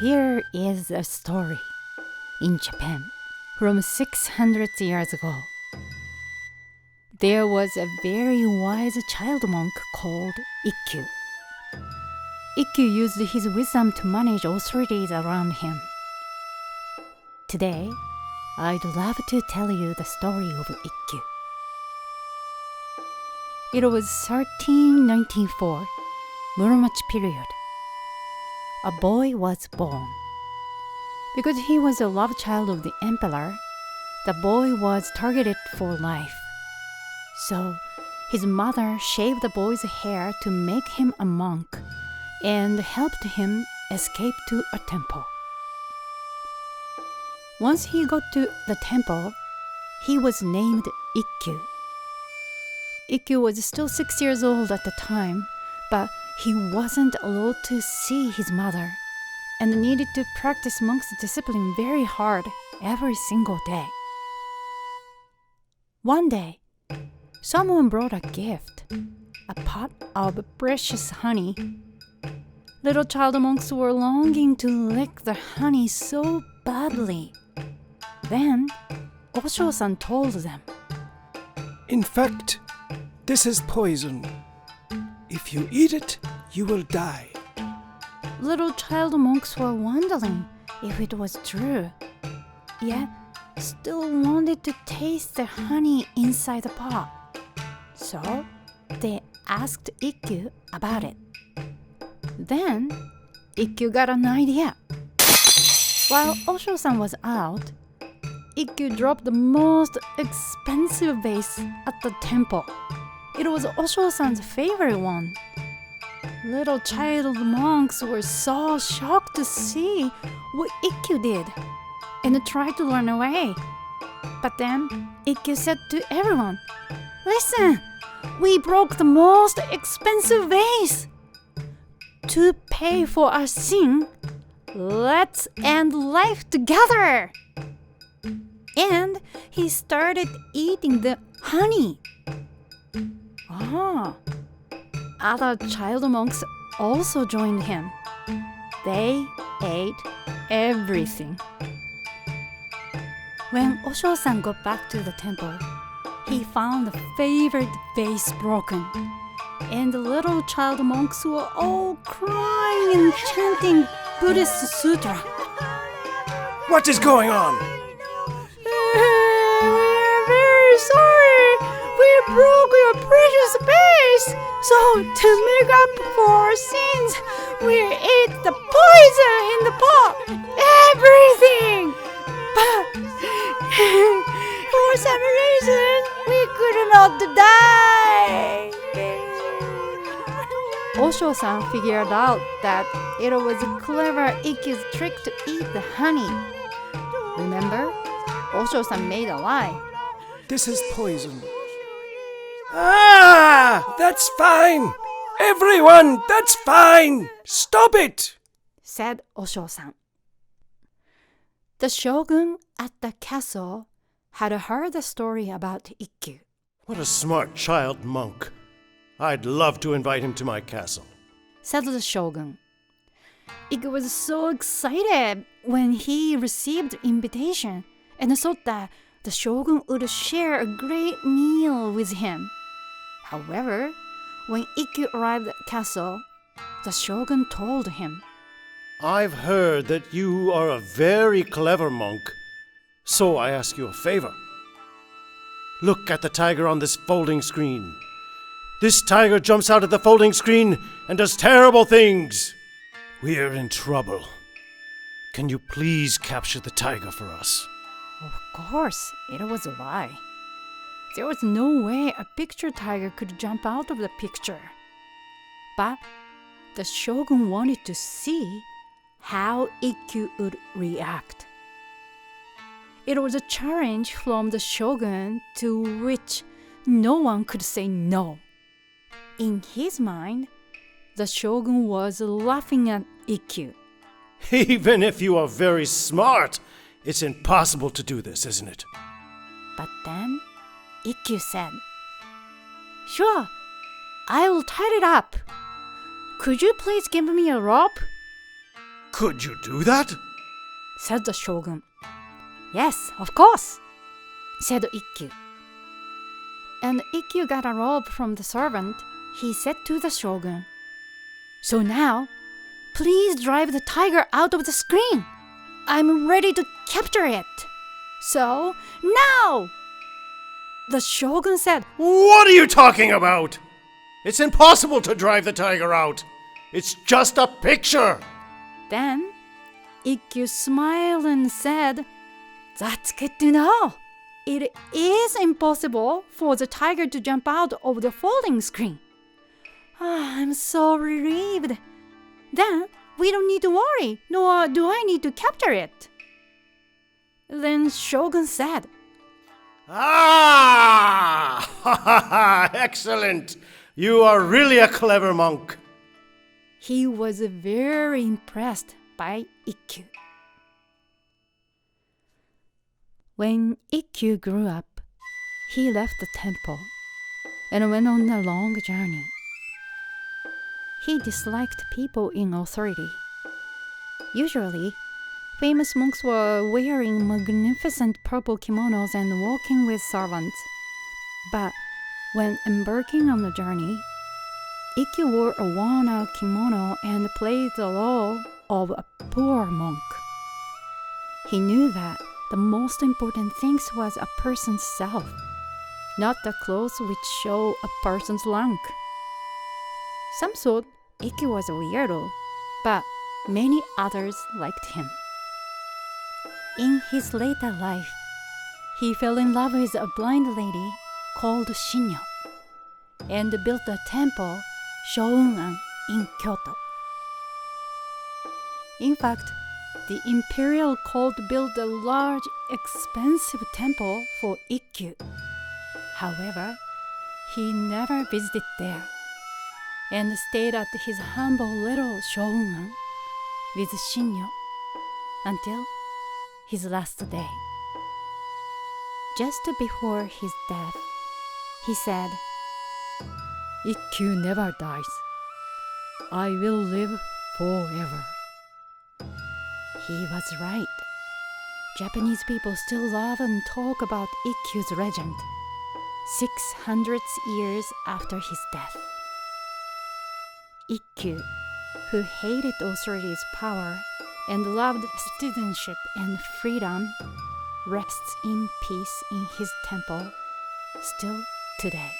here is a story in Japan from 600 years ago. There was a very wise child monk called Ikkyu. Ikkyu used his wisdom to manage authorities around him. Today, I'd love to tell you the story of Ikkyu. It was 1394, Muromachi period. A boy was born. Because he was a love child of the emperor, the boy was targeted for life. So, his mother shaved the boy's hair to make him a monk and helped him escape to a temple. Once he got to the temple, he was named Ikkyu. Ikkyu was still 6 years old at the time, but he wasn't allowed to see his mother and needed to practice monk's discipline very hard every single day. One day, someone brought a gift, a pot of precious honey. Little child monks were longing to lick the honey so badly. Then, Osho-san told them, "In fact, this is poison. If you eat it, you will die." Little child monks were wondering if it was true, yet still wanted to taste the honey inside the pot. So they asked Ikkyu about it. Then Ikkyu got an idea. While Osho-san was out, Ikkyu dropped the most expensive vase at the temple. It was Osho-san's favorite one. Little child monks were so shocked to see what Ikkyu did and tried to run away. But then Ikkyu said to everyone, "Listen, we broke the most expensive vase. To pay for our sin, let's end life together." And he started eating the honey. Other child monks also joined him. They ate everything. When Osho-san got back to the temple, he found the favorite vase broken, and the little child monks were all crying and chanting Buddhist sutra. What is going on? We're very sorry. We broke your precious vase. So to make up for our sins, we ate the poison in the pot. Everything. But for some reason, we could not die. Osho-san figured out that it was clever Ikkyu's trick to eat the honey. Remember? Osho-san made a lie. This is poison. That's fine! Everyone, that's fine! Stop it! Said Osho-san. The shogun at the castle had heard the story about Ikkyu. What a smart child monk. I'd love to invite him to my castle, said the shogun. Ikkyu was so excited when he received the invitation and thought that the shogun would share a great meal with him. However, when Ikkyu arrived at the castle, the shogun told him, "I've heard that you are a very clever monk, so I ask you a favor. Look at the tiger on this folding screen. This tiger jumps out of the folding screen and does terrible things. We're in trouble. Can you please capture the tiger for us?" Of course, it was a lie. There was no way a picture tiger could jump out of the picture. But the shogun wanted to see how Ikkyu would react. It was a challenge from the shogun to which no one could say no. In his mind, the shogun was laughing at Ikkyu. Even if you are very smart, it's impossible to do this, isn't it? But then Ikkyu said, "Sure, I will tie it up. Could you please give me a rope?" Could you do that? said the shogun. Yes, of course, said Ikkyu. And Ikkyu got a robe from the servant. He said to the shogun, So now, please drive the tiger out of the screen. I'm ready to capture it. So, now! The shogun said, What are you talking about? It's impossible to drive the tiger out. It's just a picture. Then Ikkyu smiled and said, That's good to know. It is impossible for the tiger to jump out of the folding screen. I'm so relieved. Then we don't need to worry, nor do I need to capture it. Then Shogun said, Excellent. You are really a clever monk. He was very impressed by Ikkyu. When Ikkyu grew up, he left the temple and went on a long journey. He disliked people in authority. Usually, famous monks were wearing magnificent purple kimonos and walking with servants. But when embarking on the journey, Ikkyu wore a worn-out kimono and played the role of a poor monk. He knew that the most important thing was a person's self, not the clothes which show a person's rank. Some thought Ikkyu was a weirdo, but many others liked him. In his later life, he fell in love with a blind lady called Shinyo and built a temple, Shoungan, in Kyoto. In fact, the imperial court built a large, expensive temple for Ikkyu. However, he never visited there and stayed at his humble little Shoungan with Shinyo until his last day. Just before his death, he said, Ikkyu never dies. I will live forever. He was right. Japanese people still love and talk about Ikkyu's legend, 600 years after his death. Ikkyu, who hated authority's power and loved citizenship and freedom, rests in peace in his temple still today.